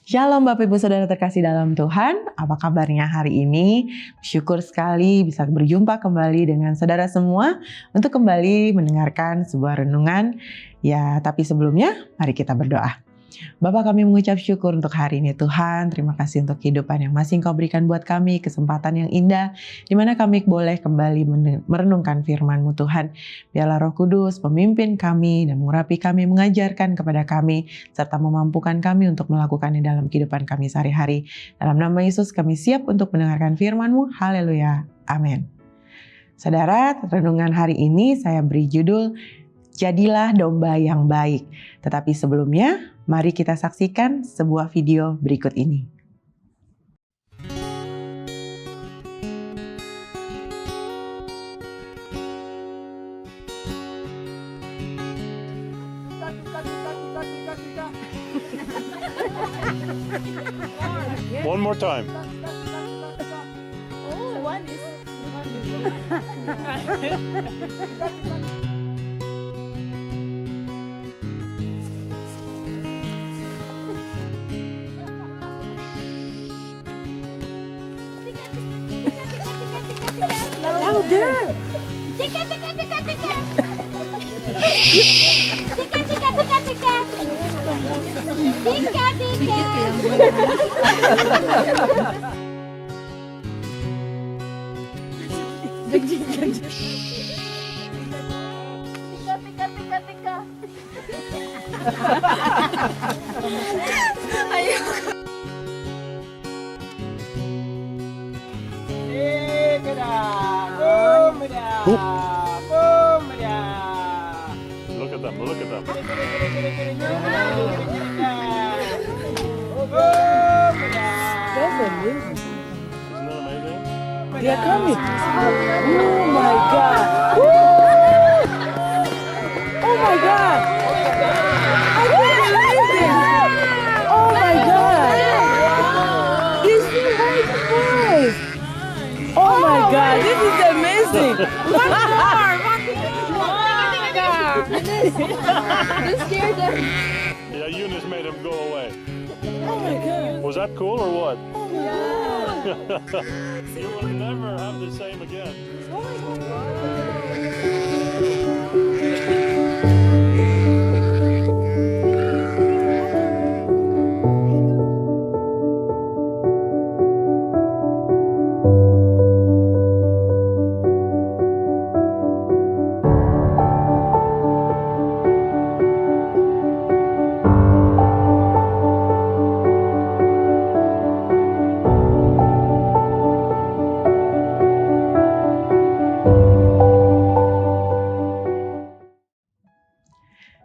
Shalom Bapak Ibu Saudara terkasih dalam Tuhan, apa kabarnya hari ini? Syukur sekali bisa berjumpa kembali dengan saudara semua untuk kembali mendengarkan sebuah renungan. Ya, tapi sebelumnya mari kita berdoa. Bapak, kami mengucap syukur untuk hari ini Tuhan. Terima kasih untuk kehidupan yang masih Engkau berikan buat kami, kesempatan yang indah di mana kami boleh kembali merenungkan firman-Mu Tuhan. Biarlah Roh Kudus memimpin kami dan mengurapi kami, mengajarkan kepada kami serta memampukan kami untuk melakukannya dalam kehidupan kami sehari-hari. Dalam nama Yesus kami siap untuk mendengarkan firman-Mu. Haleluya. Amin. Saudara, renungan hari ini saya beri judul Jadilah Domba yang Baik. Tetapi sebelumnya, mari kita saksikan sebuah video berikut ini. One more time. Oh, one is. Louder! Tika, tika, tika, tika. Tika, tika, tika, tika. Tika, tika. Tika, tika, tika, tika. Ayo. Look at them, look at them. That's amazing. Isn't that amazing? They are coming. Oh my God. Woo! Oh my God. I can't believe it. Oh my God. This is right first. Oh my God. This is amazing. One more. You scared them. Yeah, Eunice made him go away. Oh my God. Was that cool or what? Oh my God. You will never have the same again.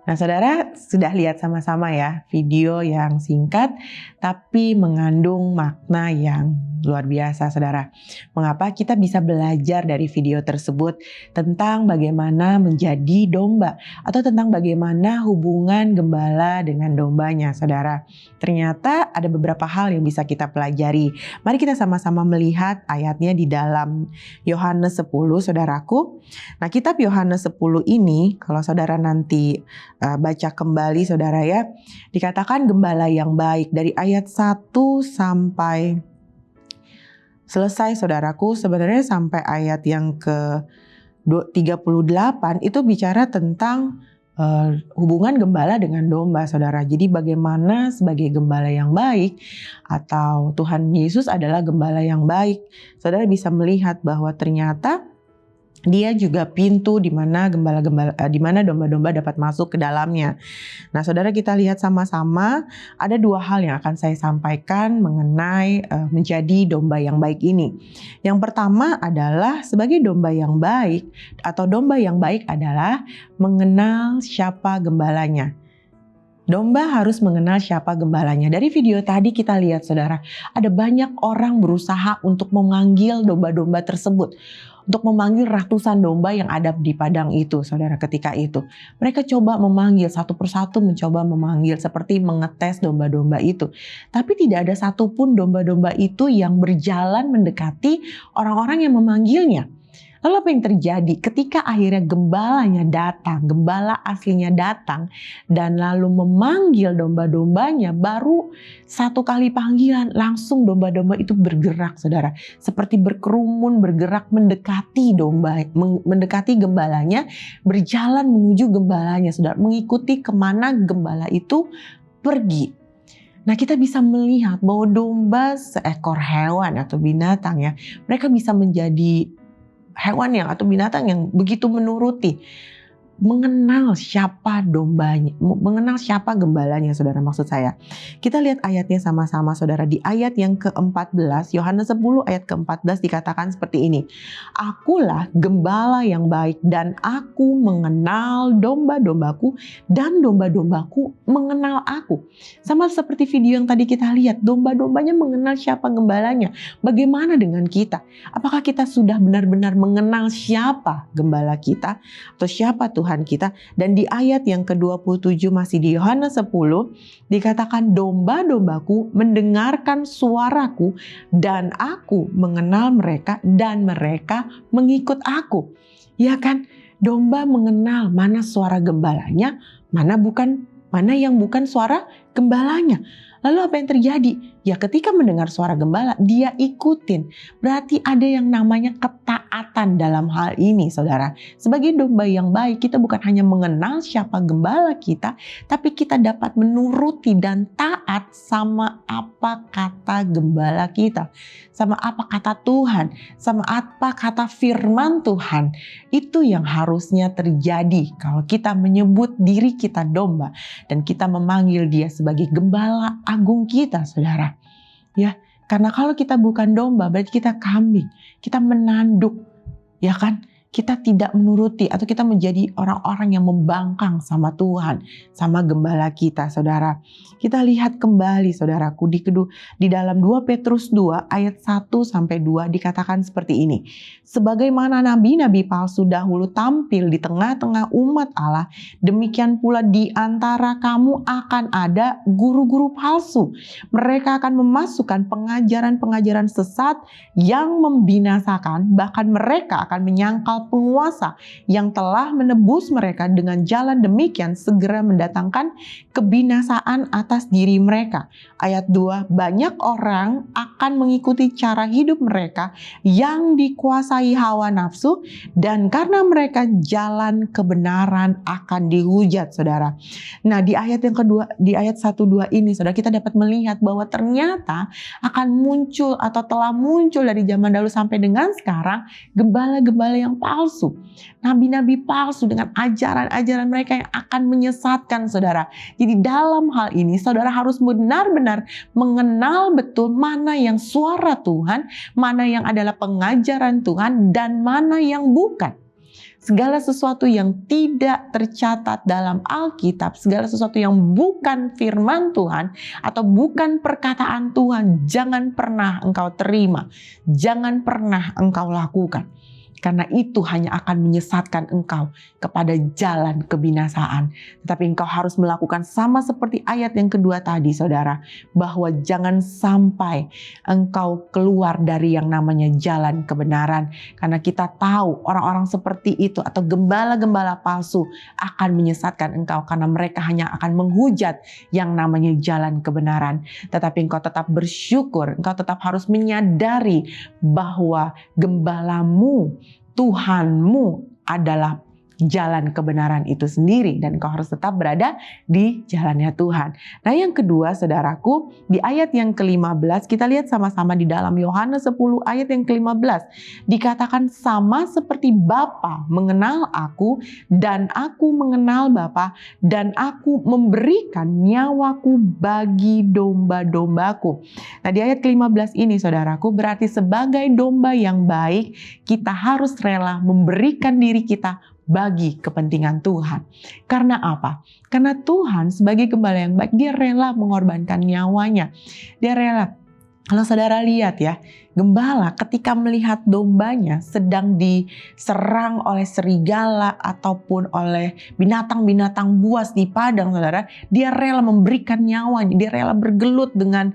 Nah, saudara sudah lihat sama-sama ya video yang singkat tapi mengandung makna yang luar biasa, saudara. Mengapa kita bisa belajar dari video tersebut tentang bagaimana menjadi domba atau tentang bagaimana hubungan gembala dengan dombanya, saudara. Ternyata ada beberapa hal yang bisa kita pelajari. Mari kita sama-sama melihat ayatnya di dalam Yohanes 10, saudaraku. Nah, kitab Yohanes 10 ini kalau saudara nanti baca kembali, saudara ya, dikatakan gembala yang baik dari ayat 1 sampai selesai, saudaraku. Sebenarnya sampai ayat yang ke 38 itu bicara tentang hubungan gembala dengan domba, saudara. Jadi bagaimana sebagai gembala yang baik atau Tuhan Yesus adalah gembala yang baik, saudara bisa melihat bahwa ternyata Dia juga pintu di mana di mana domba-domba dapat masuk ke dalamnya. Nah, saudara, kita lihat sama-sama ada dua hal yang akan saya sampaikan mengenai menjadi domba yang baik ini. Yang pertama adalah sebagai domba yang baik atau domba yang baik adalah mengenal siapa gembalanya. Domba harus mengenal siapa gembalanya. Dari video tadi kita lihat saudara, ada banyak orang berusaha untuk memanggil domba-domba tersebut. Untuk memanggil ratusan domba yang ada di padang itu saudara ketika itu. Mereka coba memanggil satu persatu, mencoba memanggil seperti mengetes domba-domba itu. Tapi tidak ada satupun domba-domba itu yang berjalan mendekati orang-orang yang memanggilnya. Lalu apa yang terjadi ketika akhirnya gembalanya datang, gembala aslinya datang dan lalu memanggil domba-dombanya, baru satu kali panggilan langsung domba-domba itu bergerak saudara. Seperti berkerumun, bergerak mendekati domba, mendekati gembalanya, berjalan menuju gembalanya saudara, mengikuti kemana gembala itu pergi. Nah, kita bisa melihat bahwa domba seekor hewan atau binatang ya, mereka bisa menjadi hewan yang atau binatang yang begitu menuruti, mengenal siapa dombanya, mengenal siapa gembalanya saudara, maksud saya. Kita lihat ayatnya sama-sama saudara. Di ayat yang ke-14, Yohanes 10 ayat ke-14 dikatakan seperti ini. Akulah gembala yang baik dan aku mengenal domba-dombaku dan domba-dombaku mengenal aku. Sama seperti video yang tadi kita lihat, domba-dombanya mengenal siapa gembalanya. Bagaimana dengan kita? Apakah kita sudah benar-benar mengenal siapa gembala kita atau siapa Tuhan kita? Dan di ayat yang ke-27 masih di Yohanes 10 dikatakan domba-dombaku mendengarkan suaraku dan aku mengenal mereka dan mereka mengikut aku. Ya kan? Domba mengenal mana suara gembalanya, mana yang bukan suara gembalanya. Lalu apa yang terjadi? Ya ketika mendengar suara gembala, dia ikutin. Berarti ada yang namanya ketaatan dalam hal ini saudara. Sebagai domba yang baik, kita bukan hanya mengenal siapa gembala kita, tapi kita dapat menuruti dan taat sama apa kata gembala kita. Sama apa kata Tuhan, sama apa kata firman Tuhan. Itu yang harusnya terjadi kalau kita menyebut diri kita domba dan kita memanggil dia sebagai gembala agung kita saudara. Ya, karena kalau kita bukan domba berarti kita kambing, kita menanduk, ya kan? Kita tidak menuruti atau kita menjadi orang-orang yang membangkang sama Tuhan, sama gembala kita saudara. Kita lihat kembali saudaraku di dalam 2 Petrus 2 ayat 1-2 dikatakan seperti ini. Sebagaimana nabi-nabi palsu dahulu tampil di tengah-tengah umat Allah, demikian pula di antara kamu akan ada guru-guru palsu. Mereka akan memasukkan pengajaran-pengajaran sesat yang membinasakan, bahkan mereka akan menyangkal penguasa yang telah menebus mereka dengan jalan demikian segera mendatangkan kebinasaan atas diri mereka. Ayat 2, banyak orang akan mengikuti cara hidup mereka yang dikuasai hawa nafsu dan karena mereka jalan kebenaran akan dihujat saudara. Nah di ayat yang kedua, di ayat 1-2 ini saudara, kita dapat melihat bahwa ternyata akan muncul atau telah muncul dari zaman dahulu sampai dengan sekarang gembala-gembala yang palsu, nabi-nabi palsu dengan ajaran-ajaran mereka yang akan menyesatkan saudara. Jadi dalam hal ini saudara harus benar-benar mengenal betul mana yang suara Tuhan, mana yang adalah pengajaran Tuhan dan mana yang bukan. Segala sesuatu yang tidak tercatat dalam Alkitab, segala sesuatu yang bukan firman Tuhan atau bukan perkataan Tuhan, jangan pernah engkau terima, jangan pernah engkau lakukan. Karena itu hanya akan menyesatkan engkau kepada jalan kebinasaan. Tetapi engkau harus melakukan sama seperti ayat yang kedua tadi saudara. Bahwa jangan sampai engkau keluar dari yang namanya jalan kebenaran. Karena kita tahu orang-orang seperti itu atau gembala-gembala palsu akan menyesatkan engkau. Karena mereka hanya akan menghujat yang namanya jalan kebenaran. Tetapi engkau tetap bersyukur, engkau tetap harus menyadari bahwa gembalamu, Tuhanmu adalah jalan kebenaran itu sendiri dan engkau harus tetap berada di jalannya Tuhan. Nah yang kedua saudaraku, di ayat yang ke-15 kita lihat sama-sama di dalam Yohanes 10 ayat yang ke-15 dikatakan sama seperti Bapa mengenal aku dan aku mengenal Bapa dan aku memberikan nyawaku bagi domba-dombaku. Nah di ayat ke-15 ini saudaraku berarti sebagai domba yang baik kita harus rela memberikan diri kita bagi kepentingan Tuhan. Karena apa? Karena Tuhan sebagai gembala yang baik, dia rela mengorbankan nyawanya. Dia rela. Kalau saudara lihat ya, gembala ketika melihat dombanya sedang diserang oleh serigala ataupun oleh binatang-binatang buas di padang, saudara, dia rela memberikan nyawanya, dia rela bergelut dengan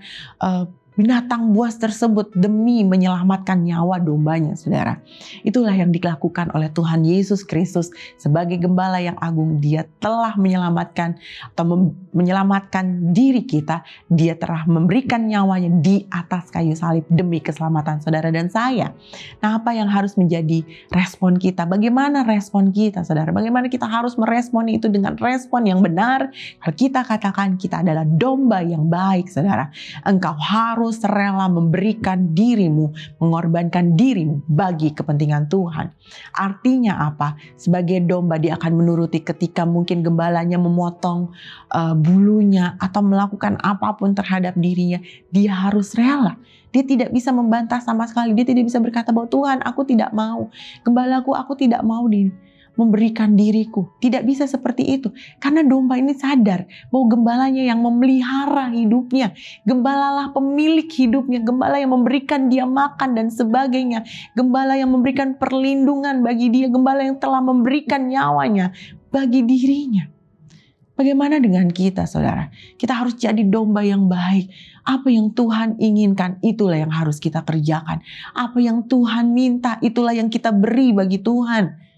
binatang buas tersebut demi menyelamatkan nyawa dombanya, saudara. Itulah yang dilakukan oleh Tuhan Yesus Kristus sebagai gembala yang agung. Dia telah menyelamatkan atau menyelamatkan diri kita. Dia telah memberikan nyawanya di atas kayu salib demi keselamatan saudara dan saya. Nah, apa yang harus menjadi respon kita? Bagaimana respon kita, saudara? Bagaimana kita harus merespon itu dengan respon yang benar? Kalau kita katakan kita adalah domba yang baik, saudara, engkau harus rela memberikan dirimu, mengorbankan dirimu bagi kepentingan Tuhan. Artinya apa? Sebagai domba dia akan menuruti ketika mungkin gembalanya memotong bulunya atau melakukan apapun terhadap dirinya. Dia harus rela. Dia tidak bisa membantah sama sekali. Dia tidak bisa berkata bahwa Tuhan, aku tidak mau. Gembalaku, aku tidak mau memberikan diriku. Tidak bisa seperti itu. Karena domba ini sadar bahwa gembalanya yang memelihara hidupnya. Gembalalah pemilik hidupnya. Gembala yang memberikan dia makan dan sebagainya. Gembala yang memberikan perlindungan bagi dia. Gembala yang telah memberikan nyawanya bagi dirinya. Bagaimana dengan kita, saudara? Kita harus jadi domba yang baik. Apa yang Tuhan inginkan, itulah yang harus kita kerjakan. Apa yang Tuhan minta, itulah yang kita beri bagi Tuhan.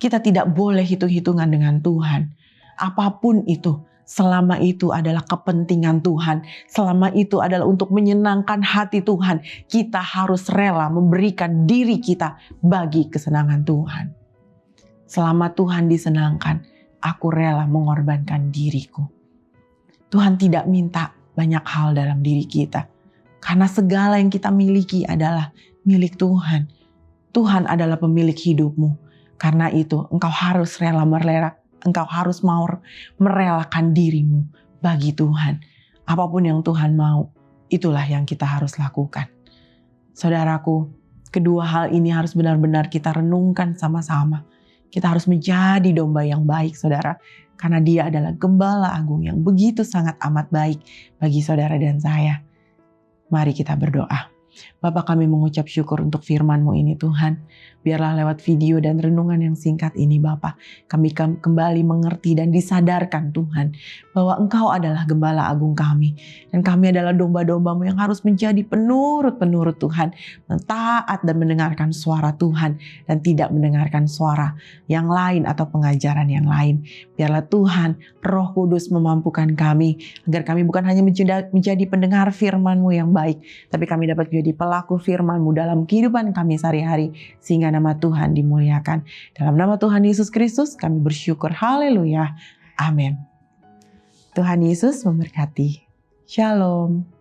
Kita tidak boleh hitung-hitungan dengan Tuhan. Apapun itu, selama itu adalah kepentingan Tuhan, selama itu adalah untuk menyenangkan hati Tuhan, kita harus rela memberikan diri kita bagi kesenangan Tuhan. Selama Tuhan disenangkan, aku rela mengorbankan diriku. Tuhan tidak minta banyak hal dalam diri kita, karena segala yang kita miliki adalah milik Tuhan. Tuhan adalah pemilik hidupmu. Karena itu engkau harus engkau harus mau merelakan dirimu bagi Tuhan. Apapun yang Tuhan mau, itulah yang kita harus lakukan. Saudaraku, kedua hal ini harus benar-benar kita renungkan sama-sama. Kita harus menjadi domba yang baik, saudara. Karena dia adalah gembala agung yang begitu sangat amat baik bagi saudara dan saya. Mari kita berdoa. Bapa, kami mengucap syukur untuk firman-Mu ini, Tuhan. Biarlah lewat video dan renungan yang singkat ini, Bapa, kami kembali mengerti dan disadarkan, Tuhan, bahwa Engkau adalah gembala agung kami. Dan kami adalah domba-domba-Mu yang harus menjadi penurut-penurut Tuhan, taat dan mendengarkan suara Tuhan, dan tidak mendengarkan suara yang lain atau pengajaran yang lain. Biarlah Tuhan, Roh Kudus memampukan kami, agar kami bukan hanya menjadi pendengar firman-Mu yang baik, tapi kami dapat menjadi pelaku firman-Mu dalam kehidupan kami sehari-hari, sehingga nama Tuhan dimuliakan. Dalam nama Tuhan Yesus Kristus kami bersyukur. Haleluya. Amin. Tuhan Yesus memberkati. Shalom.